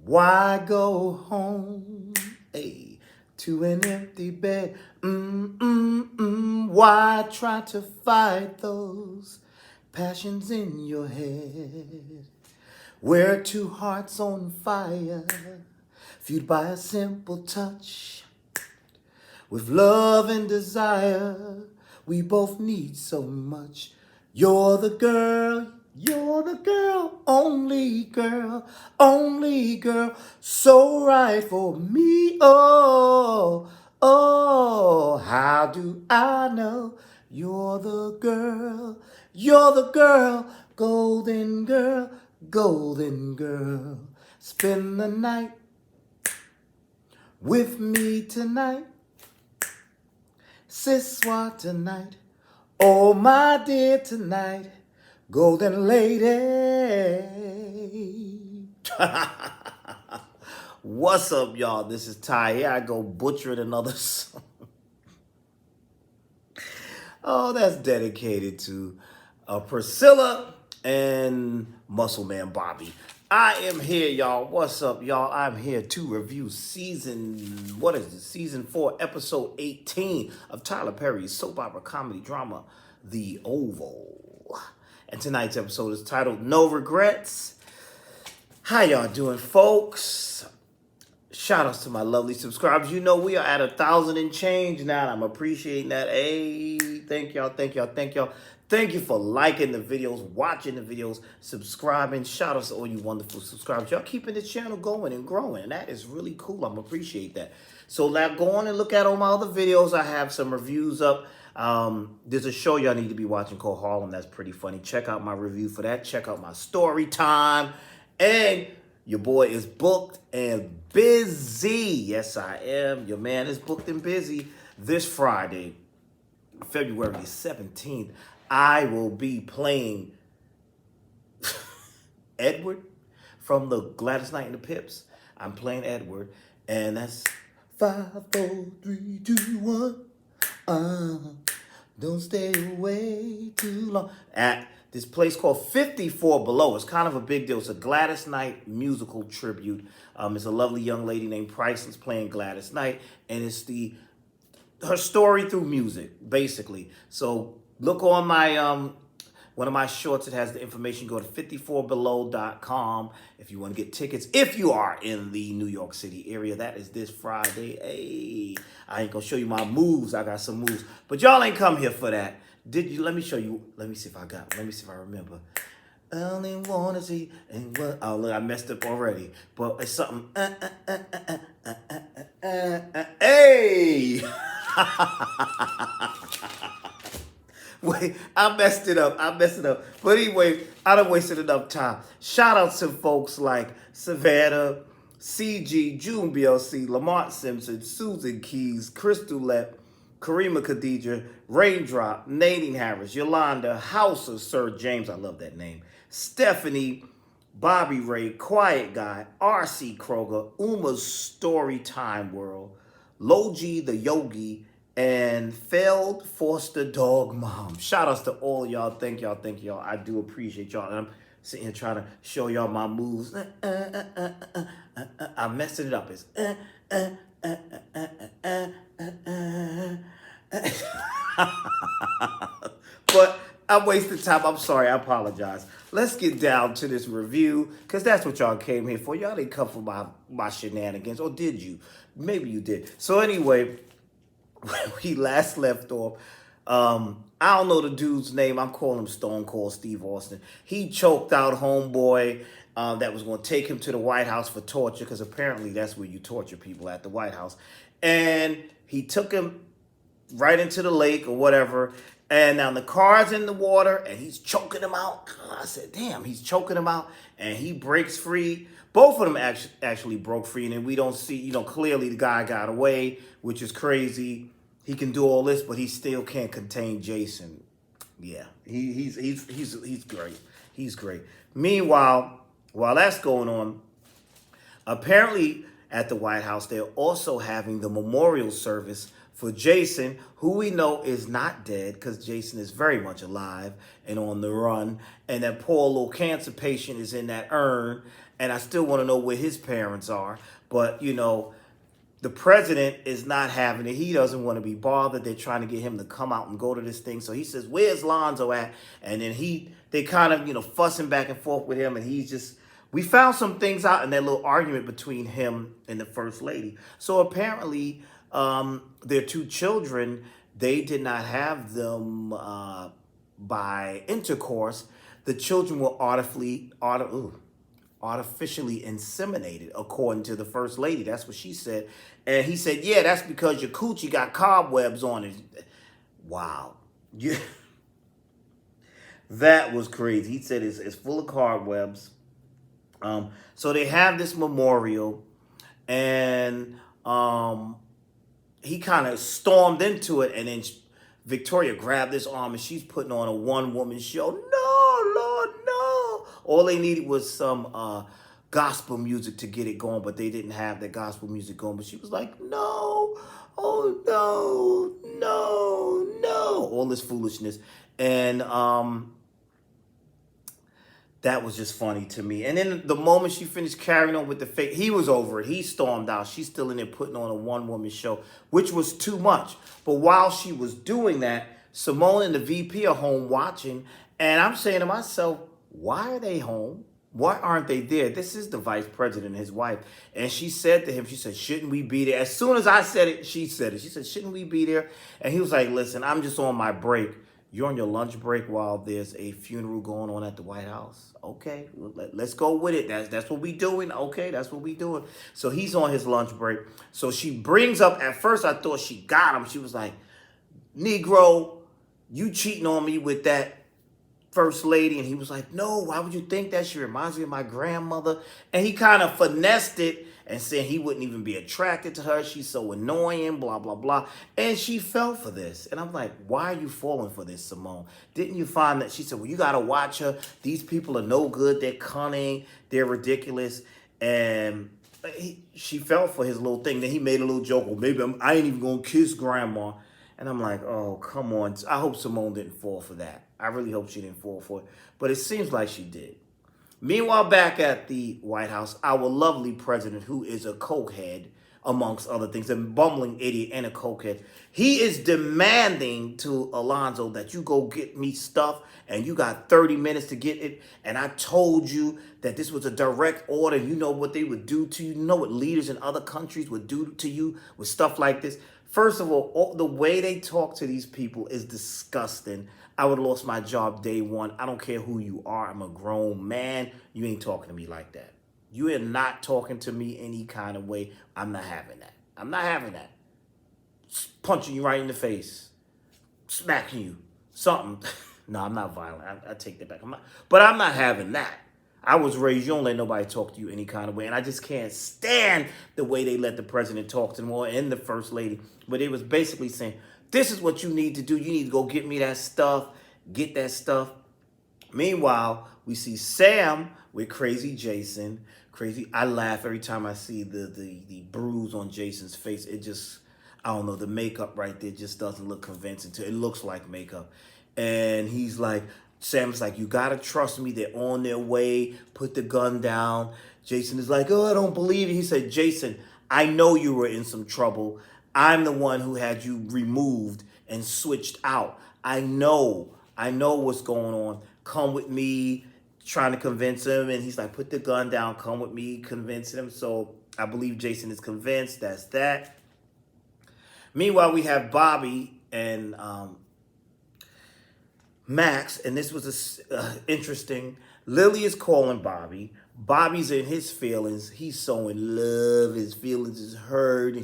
Why go home, hey, to an empty bed? Why try to fight those passions in your head? We're two hearts on fire, fueled by a simple touch. With love and desire, we both need so much. You're the girl, only girl, so right for me. Oh, oh, how do I know you're the girl, golden girl. Spend the night with me tonight. Siswa tonight, oh my dear tonight, golden lady. What's up, y'all? This is Ty. Here I go butchering another song. Oh, that's dedicated to Priscilla and Muscle Man Bobby. I am here, y'all. What's up, y'all? I'm here to review season 4, episode 18 of Tyler Perry's soap opera comedy drama, The Oval. And tonight's episode is titled No Regrets. How y'all doing, folks? Shout outs to my lovely subscribers. You know we are at 1,000 and change now, and I'm appreciating that. Hey, thank y'all. Thank you for liking the videos, watching the videos, subscribing. Shout outs to all you wonderful subscribers. Y'all keeping this channel going and growing, and that is really cool. I'm appreciate that. So now go on and look at all my other videos. I have some reviews up. There's a show y'all need to be watching called Harlem. That's pretty funny. Check out my review for that. Check out my story time. And your boy is booked and busy. Yes, I am. Your man is booked and busy. This Friday, February 17th, I will be playing Edward from the Gladys Knight and the Pips. I'm playing Edward, and that's 5, 4, 3, 2, 1. Don't stay away too long. At this place called 54 Below. It's kind of a big deal. It's a Gladys Knight musical tribute. It's a lovely young lady named Priceless playing Gladys Knight, and it's her story through music, basically. So look on my one of my shorts. It has the information. Go to 54below.com if you want to get tickets. If you are in the New York City area, that is this Friday. Hey, I ain't gonna show you my moves. I got some moves, but y'all ain't come here for that. Did you? Let me show you. Let me see if I got. Let me see if I remember. I only wanna see and what. Oh look, I messed up already. But it's something. Hey. Wait, I messed it up. But anyway, I done wasted enough time. Shout out to folks like Savannah, CG, June BLC, Lamont Simpson, Susan Keys, Crystal Lett, Karima Khadija, Raindrop, Nadine Harris, Yolanda, House of Sir James, I love that name, Stephanie, Bobby Ray, Quiet Guy, R.C. Kroger, Uma's Storytime World, Logi the Yogi, and Failed Foster Dog Mom. Shout outs to all y'all. Thank y'all. I do appreciate y'all. And I'm sitting here trying to show y'all my moves. I'm messing it up. It's but I wasted time. I'm sorry. I apologize. Let's get down to this review, because that's what y'all came here for. Y'all didn't come for my shenanigans. Or did you? Maybe you did. So anyway, when we last left off, I don't know the dude's name. I'm calling him Stone Cold Steve Austin. He choked out homeboy that was going to take him to the White House for torture, because apparently that's where you torture people, at the White House. And he took him right into the lake or whatever. And now the car's in the water, and he's choking him out. I said, damn, he's choking him out. And he breaks free. Both of them actually broke free. And then we don't see, clearly the guy got away, which is crazy. He can do all this, but he still can't contain Jason. Yeah, he's great. He's great. Meanwhile, while that's going on, apparently at the White House, they're also having the memorial service for Jason, who we know is not dead, because Jason is very much alive and on the run. And that poor little cancer patient is in that urn. and I still want to know where his parents are. But the president is not having it. He doesn't want to be bothered. They're trying to get him to come out and go to this thing. So he says, "Where's Lonzo at?" And then they kind of fussing back and forth with him, and he's just. We found some things out in that little argument between him and the first lady. So apparently, their two children, they did not have them by intercourse. The children were artificially inseminated, according to the first lady. That's what she said. And he said, "Yeah, that's because your coochie got cobwebs on it." Wow. Yeah. That was crazy. He said it's full of cobwebs. So they have this memorial, and he kind of stormed into it, and then Victoria grabbed his arm, and she's putting on a one-woman show. No, Lord, no. All they needed was some gospel music to get it going, but they didn't have that gospel music going. But she was like, "No, oh no, no, no," all this foolishness, and that was just funny to me. And then the moment she finished carrying on with the fake, he was over it. He stormed out. She's still in there putting on a one-woman show, which was too much. But while she was doing that, Simone and the VP are home watching. And I'm saying to myself, why are they home? Why aren't they there? This is the vice president and his wife. And she said to him, she said, "Shouldn't we be there?" As soon as I said it, she said it. She said, "Shouldn't we be there?" And he was like, "Listen, I'm just on my break." You're on your lunch break while there's a funeral going on at the White House. Okay, let's go with it. That's what we doing. Okay, that's what we doing. So he's on his lunch break. So she brings up, at first I thought she got him. She was like, "Negro, you cheating on me with that first lady." And he was like, "No, why would you think that? She reminds me of my grandmother." And he kind of finessed it and said he wouldn't even be attracted to her. She's so annoying, blah, blah, blah. And she fell for this. And I'm like, why are you falling for this, Simone? Didn't you find that? She said, "Well, you got to watch her. These people are no good. They're cunning. They're ridiculous." And she fell for his little thing. Then he made a little joke. "Well, maybe I ain't even going to kiss grandma." And I'm like, oh, come on. I hope Simone didn't fall for that. I really hope she didn't fall for it. But it seems like she did. Meanwhile, back at the White House, our lovely president, who is a cokehead, amongst other things, a bumbling idiot and a cokehead, he is demanding to Alonzo that you go get me stuff, and you got 30 minutes to get it. And I told you that this was a direct order. You know what they would do to you. You know what leaders in other countries would do to you with stuff like this. First of all, the way they talk to these people is disgusting. I would have lost my job day one. I don't care who you are. I'm a grown man. You ain't talking to me like that. You are not talking to me any kind of way. I'm not having that. I'm not having that. Punching you right in the face. Smacking you. Something. No, I'm not violent. I take that back. But I'm not having that. I was raised, you don't let nobody talk to you any kind of way. And I just can't stand the way they let the president talk to them, or and the first lady. But it was basically saying, this is what you need to do. You need to go get me that stuff. Get that stuff. Meanwhile, we see Sam with crazy Jason. Crazy. I laugh every time I see the bruise on Jason's face. It just, I don't know, the makeup right there just doesn't look convincing. It looks like makeup. And he's like, Sam's like, "You got to trust me. They're on their way. Put the gun down." Jason is like, "Oh, I don't believe it." He said, "Jason, I know you were in some trouble. I'm the one who had you removed and switched out. I know what's going on. Come with me," trying to convince him. And he's like, "Put the gun down. Come with me," convincing him. So I believe Jason is convinced. That's that. Meanwhile, we have Bobby and Max, and this was interesting. Lily is calling Bobby. Bobby's in his feelings. He's so in love. His feelings is hurt, and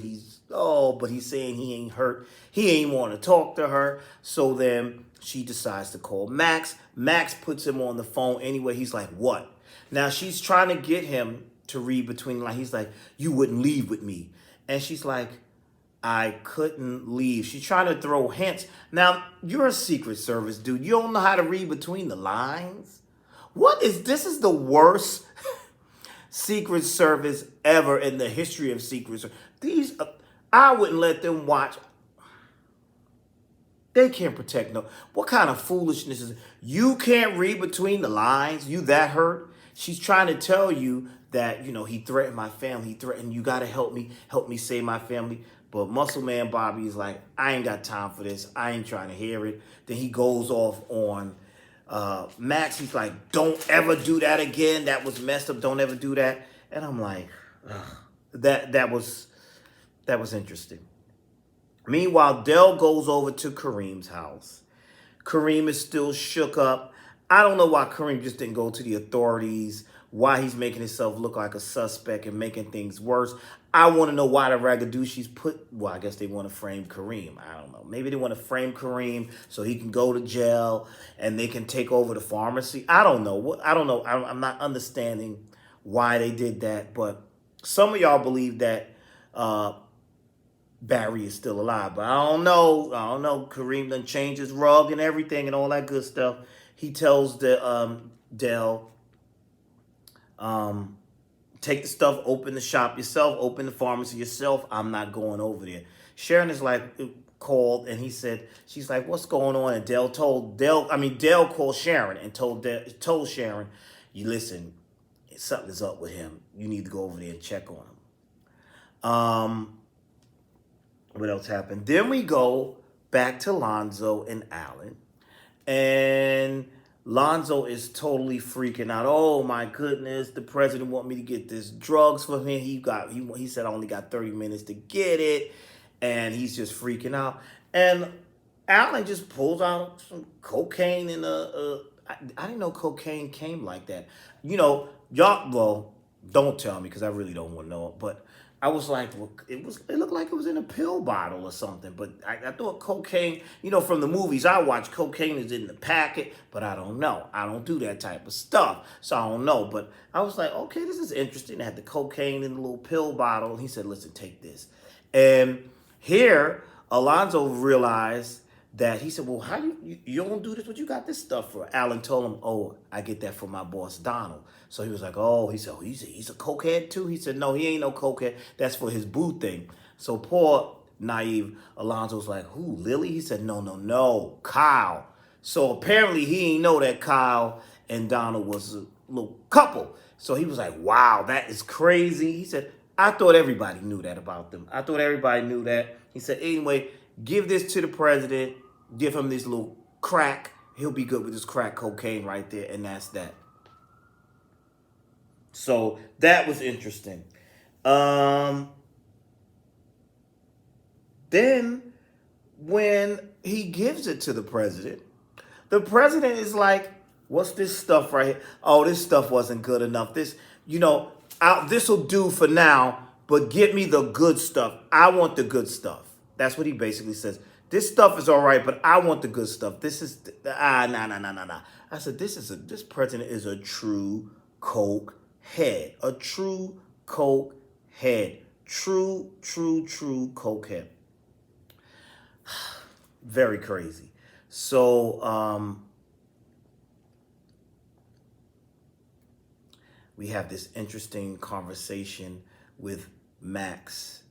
but he's saying he ain't hurt. He ain't want to talk to her. So then she decides to call Max. Max puts him on the phone anyway. He's like, "What?" Now she's trying to get him to read between the lines. He's like, "You wouldn't leave with me," and she's like, "I couldn't leave." She's trying to throw hints. Now, you're a Secret Service dude. You don't know how to read between the lines? This is the worst Secret Service ever in the history of Secret Service. I wouldn't let them watch. They can't protect no. What kind of foolishness is it? You can't read between the lines? You that hurt? She's trying to tell you that, he threatened my family. He threatened, you got to help me save my family. But Muscle Man Bobby is like, I ain't got time for this. I ain't trying to hear it. Then he goes off on Max. He's like, don't ever do that again. That was messed up. Don't ever do that. And I'm like, ugh. That was interesting. Meanwhile, Dell goes over to Kareem's house. Kareem is still shook up. I don't know why Kareem just didn't go to the authorities, why he's making himself look like a suspect and making things worse. I want to know why the Ragadushis I guess they want to frame Kareem. I don't know. Maybe they want to frame Kareem so he can go to jail and they can take over the pharmacy. I don't know. I don't know. I'm not understanding why they did that, but some of y'all believe that Barry is still alive, but I don't know. Kareem done changed his rug and everything and all that good stuff. He tells Dell, take the stuff, open the shop yourself, open the pharmacy yourself. I'm not going over there. Sharon is like, called, and she's like, what's going on? And Dell called Sharon and told Sharon, you listen, something's up with him. You need to go over there and check on him. What else happened? Then we go back to Lonzo and Allen. And Lonzo is totally freaking out. Oh my goodness, the president want me to get this drugs for him. He said I only got 30 minutes to get it. And he's just freaking out. And Allen just pulls out some cocaine and I didn't know cocaine came like that. Y'all, well, don't tell me because I really don't want to know. But I was like, well, it looked like it was in a pill bottle or something. But I thought cocaine, from the movies I watch, cocaine is in the packet. But I don't know. I don't do that type of stuff. So I don't know. But I was like, okay, this is interesting. They had the cocaine in the little pill bottle. And he said, listen, take this. And here, Alonzo realized that he said, well, how you don't do this? What you got this stuff for? Allen told him, oh, I get that from my boss, Donald. So he was like, oh, he said, he's a cokehead too? He said, no, he ain't no cokehead. That's for his boo thing. So poor, naive Alonzo's like, who, Lily? He said, no, Kyle. So apparently he ain't know that Kyle and Donald was a little couple. So he was like, wow, that is crazy. He said, I thought everybody knew that about them. I thought everybody knew that. He said, anyway, give this to the president. Give him this little crack. He'll be good with this crack cocaine right there. And that's that. So that was interesting. Then when he gives it to the president is like, what's this stuff right here? Oh, this stuff wasn't good enough. This will do for now, but get me the good stuff. I want the good stuff. That's what he basically says. This stuff is all right, but I want the good stuff. This is, nah. I said, this president is a true coke head. A true coke head. True coke head. Very crazy. So, we have this interesting conversation with Max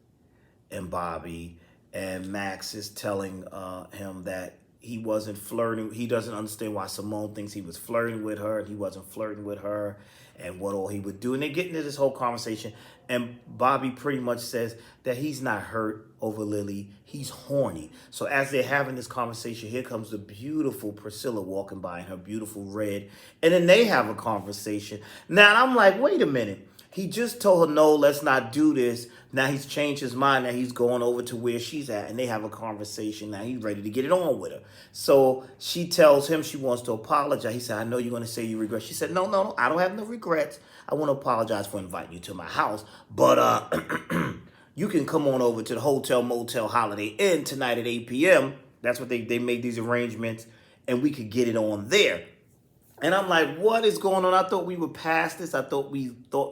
and Bobby, and Max is telling him that he wasn't flirting. He doesn't understand why Simone thinks he was flirting with her, and he wasn't flirting with her, and what all he would do. And they get into this whole conversation, and Bobby pretty much says that he's not hurt over Lily. He's horny. So as they're having this conversation, here comes the beautiful Priscilla walking by in her beautiful red, and then they have a conversation. Now, I'm like, wait a minute. He just told her, no, let's not do this. Now he's changed his mind. Now he's going over to where she's at, and they have a conversation. Now he's ready to get it on with her. So she tells him she wants to apologize. He said, I know you're going to say you regret. She said, no, I don't have no regrets. I want to apologize for inviting you to my house. But you can come on over to the Hotel Motel Holiday Inn tonight at 8 p.m. That's what they made these arrangements, and we could get it on there. And I'm like, what is going on? I thought we were past this. I thought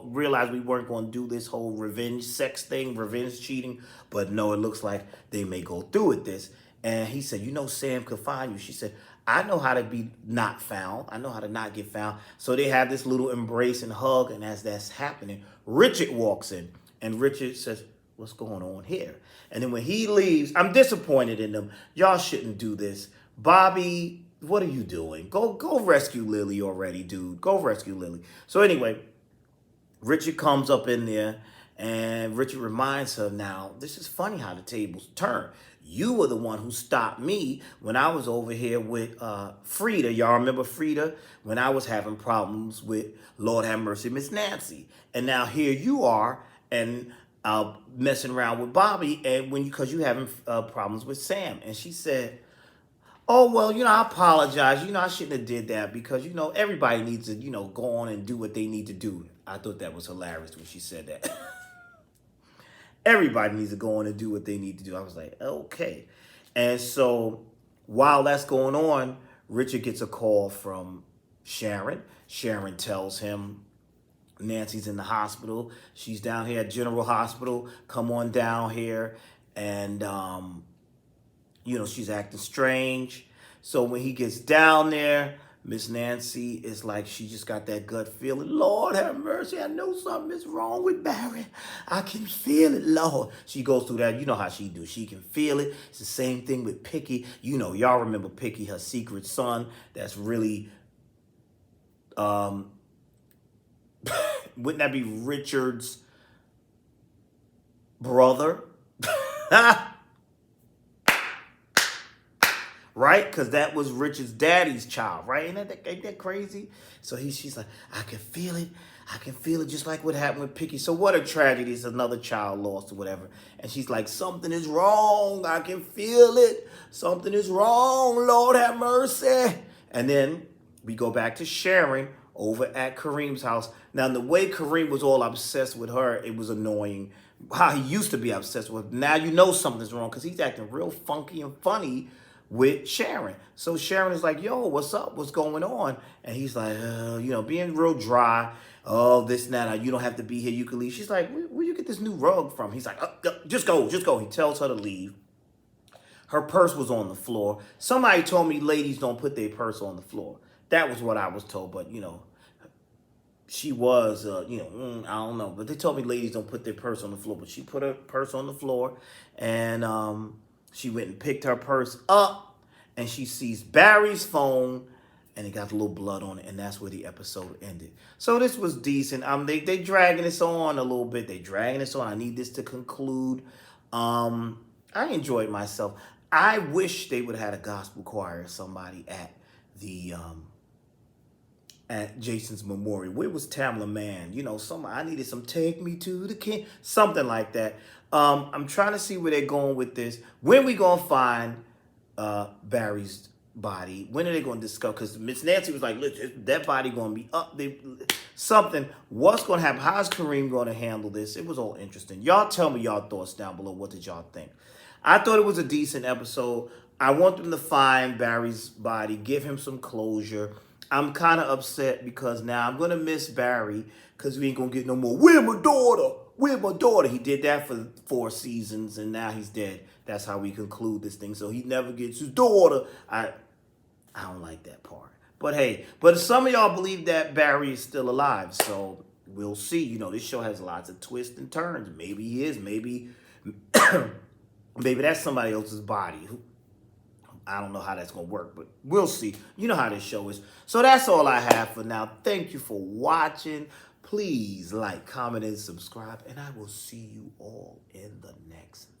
realized we weren't going to do this whole revenge sex thing, revenge cheating. But no, it looks like they may go through with this. And he said, Sam could find you. She said, I know how to be not found. I know how to not get found. So they have this little embrace and hug. And as that's happening, Richard walks in. And Richard says, what's going on here? And then when he leaves, I'm disappointed in them. Y'all shouldn't do this. Bobby, what are you doing? Go rescue Lily already, dude. Go rescue Lily. So anyway, Richard comes up in there, and Richard reminds her, now, this is funny how the tables turn. You were the one who stopped me when I was over here with Frida. Y'all remember Frida? When I was having problems with, Lord have mercy, Miss Nancy. And now here you are, and messing around with Bobby, and because you having problems with Sam. And she said, oh, well, I apologize. I shouldn't have did that because, everybody needs to, go on and do what they need to do. I thought that was hilarious when she said that. Everybody needs to go on and do what they need to do. I was like, okay. And so while that's going on, Richard gets a call from Sharon. Sharon tells him Nancy's in the hospital. She's down here at General Hospital. Come on down here. And, she's acting strange. So when he gets down there, Miss Nancy is like, she just got that gut feeling. Lord have mercy, I know something is wrong with Barry. I can feel it, Lord. She goes through that. You know how she do. She can feel it. It's the same thing with Picky. Y'all remember Picky, her secret son. That's really, wouldn't that be Richard's brother? Right? Because that was Richard's daddy's child, right? Ain't that crazy? So she's like, I can feel it. I can feel it, just like what happened with Picky. So what a tragedy. It's another child lost or whatever. And she's like, something is wrong. I can feel it. Something is wrong. Lord have mercy. And then we go back to Sharon over at Kareem's house. Now, the way Kareem was all obsessed with her, it was annoying. How he used to be obsessed with her. Now something's wrong because he's acting real funky and funny with Sharon. So Sharon is like, yo, what's up? What's going on? And he's like, being real dry. Oh, this and that. You don't have to be here. You can leave. She's like, where you get this new rug from? He's like, just go. He tells her to leave. Her purse was on the floor. Somebody told me ladies don't put their purse on the floor. That was what I was told. But, she was, I don't know. But they told me ladies don't put their purse on the floor. But she put her purse on the floor. And she went and picked her purse up, and she sees Barry's phone, and it got a little blood on it, and that's where the episode ended. So this was decent. They dragging this on a little bit. They dragging this on. I need this to conclude. I enjoyed myself. I wish they would have had a gospel choir or somebody at the at Jason's memorial. Where was Tamla Mann? I needed some Take Me to the King, something like that. I'm trying to see where they're going with this. When we going to find Barry's body? When are they going to discover? Because Miss Nancy was like, look, that body going to be up. Something. What's going to happen? How's Kareem going to handle this? It was all interesting. Y'all tell me y'all thoughts down below. What did y'all think? I thought it was a decent episode. I want them to find Barry's body, give him some closure. I'm kind of upset because now I'm going to miss Barry because we ain't going to get no more. Where's my daughter? Where's my daughter? He did that for 4 seasons and now he's dead. That's how we conclude this thing. So he never gets his daughter. I don't like that part. But hey, some of y'all believe that Barry is still alive. So we'll see. This show has lots of twists and turns. Maybe he is. Maybe that's somebody else's body. I don't know how that's going to work, but we'll see. You know how this show is. So that's all I have for now. Thank you for watching. Please like, comment, and subscribe, and I will see you all in the next video.